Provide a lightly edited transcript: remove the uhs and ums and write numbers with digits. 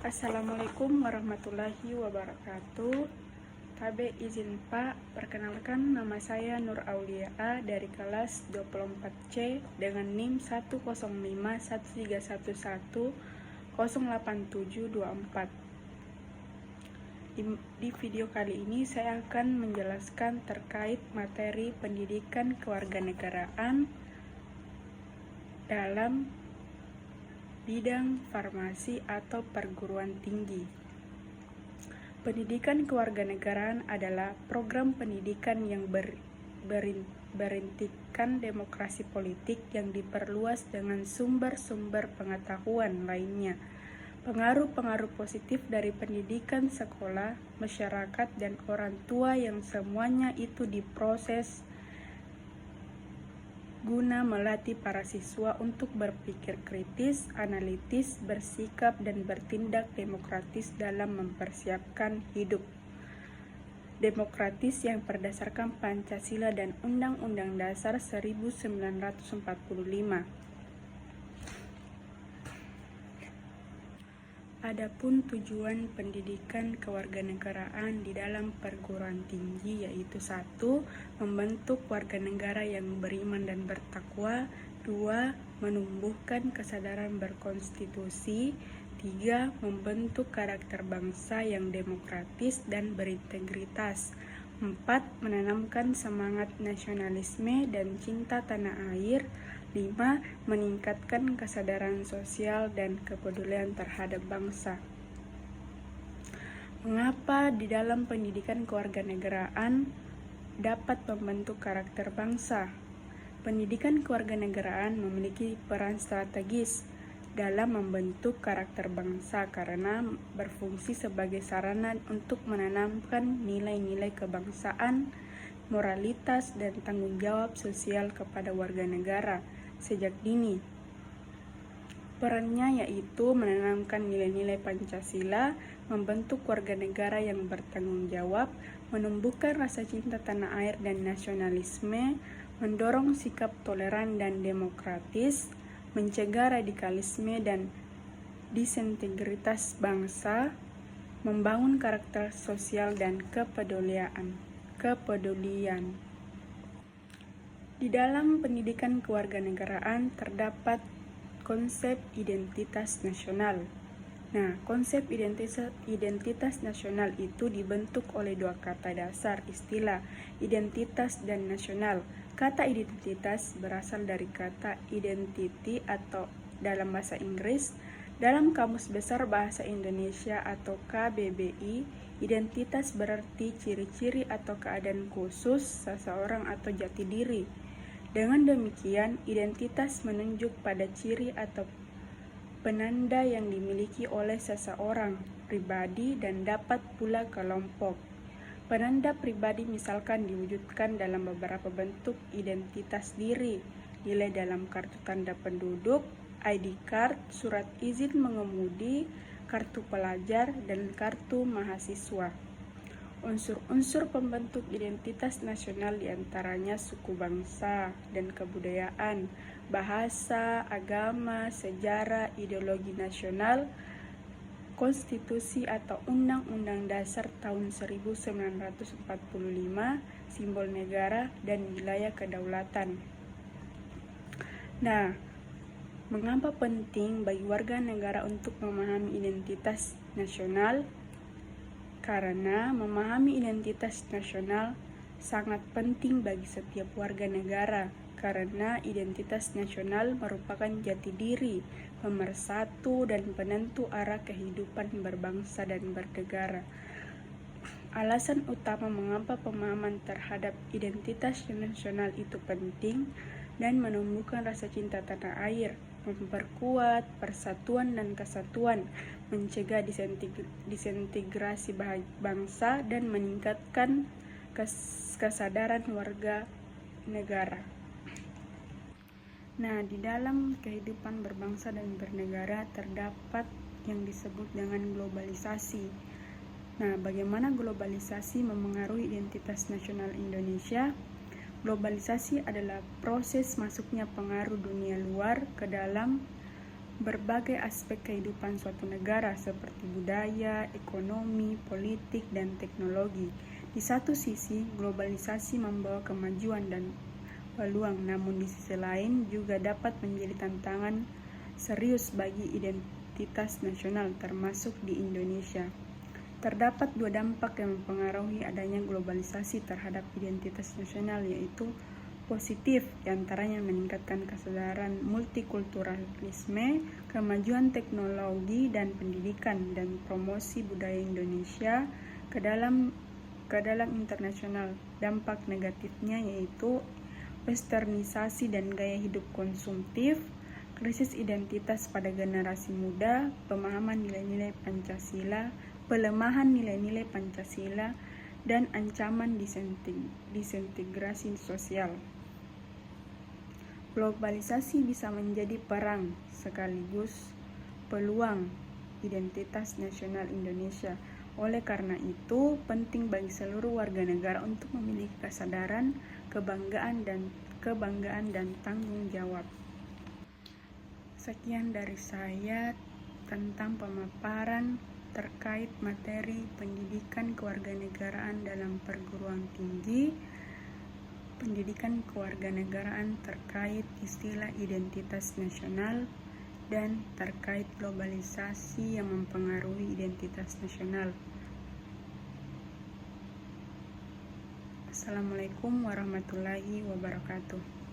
Assalamualaikum warahmatullahi wabarakatuh. Tabe izin Pak, perkenalkan nama saya Nur Aulia dari kelas 24C dengan NIM 1051311087724. Di video kali ini saya akan menjelaskan terkait materi pendidikan kewarganegaraan dalam bidang farmasi atau perguruan tinggi. Pendidikan kewarganegaraan adalah program pendidikan yang berintikan demokrasi politik yang diperluas dengan sumber-sumber pengetahuan lainnya. Pengaruh-pengaruh positif dari pendidikan sekolah, masyarakat, dan orang tua yang semuanya itu diproses guna melatih para siswa untuk berpikir kritis, analitis, bersikap, dan bertindak demokratis dalam mempersiapkan hidup demokratis yang berdasarkan Pancasila dan Undang-Undang Dasar 1945. Adapun tujuan pendidikan kewarganegaraan di dalam perguruan tinggi yaitu 1. Membentuk warga negara yang beriman dan bertakwa. 2. Menumbuhkan kesadaran berkonstitusi. 3. Membentuk karakter bangsa yang demokratis dan berintegritas. 4. Menanamkan semangat nasionalisme dan cinta tanah air. 5. Meningkatkan kesadaran sosial dan kepedulian terhadap bangsa. Mengapa di dalam pendidikan kewarganegaraan dapat membentuk karakter bangsa? Pendidikan kewarganegaraan memiliki peran strategis dalam membentuk karakter bangsa karena berfungsi sebagai sarana untuk menanamkan nilai-nilai kebangsaan, moralitas, dan tanggung jawab sosial kepada warga negara sejak dini. Perannya yaitu menanamkan nilai-nilai Pancasila, membentuk warga negara yang bertanggung jawab, menumbuhkan rasa cinta tanah air dan nasionalisme, mendorong sikap toleran dan demokratis, mencegah radikalisme dan disintegritas bangsa, membangun karakter sosial dan kepedulian. Di dalam pendidikan kewarganegaraan terdapat konsep identitas nasional. Nah, konsep identitas nasional itu dibentuk oleh dua kata dasar istilah identitas dan nasional. Kata identitas berasal dari kata identity atau dalam bahasa Inggris. Dalam Kamus Besar Bahasa Indonesia atau KBBI, identitas berarti ciri-ciri atau keadaan khusus seseorang atau jati diri. Dengan demikian, identitas menunjuk pada ciri atau penanda yang dimiliki oleh seseorang, pribadi, dan dapat pula kelompok. Penanda pribadi misalkan diwujudkan dalam beberapa bentuk identitas diri, nilai dalam kartu tanda penduduk, ID card, surat izin mengemudi, kartu pelajar, dan kartu mahasiswa. Unsur-unsur pembentuk identitas nasional diantaranya suku bangsa dan kebudayaan, bahasa, agama, sejarah, ideologi nasional, konstitusi atau Undang-Undang Dasar tahun 1945, simbol negara, dan wilayah kedaulatan. Nah, mengapa penting bagi warga negara untuk memahami identitas nasional? Karena memahami identitas nasional sangat penting bagi setiap warga negara, karena identitas nasional merupakan jati diri, pemersatu, dan penentu arah kehidupan berbangsa dan bernegara. Alasan utama mengapa pemahaman terhadap identitas nasional itu penting dan menumbuhkan rasa cinta tanah air, memperkuat persatuan dan kesatuan, mencegah disintegrasi bangsa, dan meningkatkan kesadaran warga negara. Nah, di dalam kehidupan berbangsa dan bernegara terdapat yang disebut dengan globalisasi. Nah, bagaimana globalisasi memengaruhi identitas nasional Indonesia? Globalisasi adalah proses masuknya pengaruh dunia luar ke dalam berbagai aspek kehidupan suatu negara seperti budaya, ekonomi, politik, dan teknologi. Di satu sisi, globalisasi membawa kemajuan dan peluang, namun di sisi lain juga dapat menjadi tantangan serius bagi identitas nasional, termasuk di Indonesia. Terdapat dua dampak yang mempengaruhi adanya globalisasi terhadap identitas nasional, yaitu positif, diantaranya meningkatkan kesadaran multikulturalisme, kemajuan teknologi dan pendidikan, dan promosi budaya Indonesia ke dalam internasional. Dampak negatifnya yaitu westernisasi dan gaya hidup konsumtif, krisis identitas pada generasi muda, pelemahan nilai-nilai Pancasila, dan ancaman disintegrasi sosial. Globalisasi bisa menjadi perang sekaligus peluang identitas nasional Indonesia. Oleh karena itu, penting bagi seluruh warga negara untuk memiliki kesadaran, kebanggaan dan tanggung jawab. Sekian dari saya tentang pemaparan terkait materi pendidikan kewarganegaraan dalam perguruan tinggi, pendidikan kewarganegaraan terkait istilah identitas nasional, dan terkait globalisasi yang mempengaruhi identitas nasional. Assalamualaikum warahmatullahi wabarakatuh.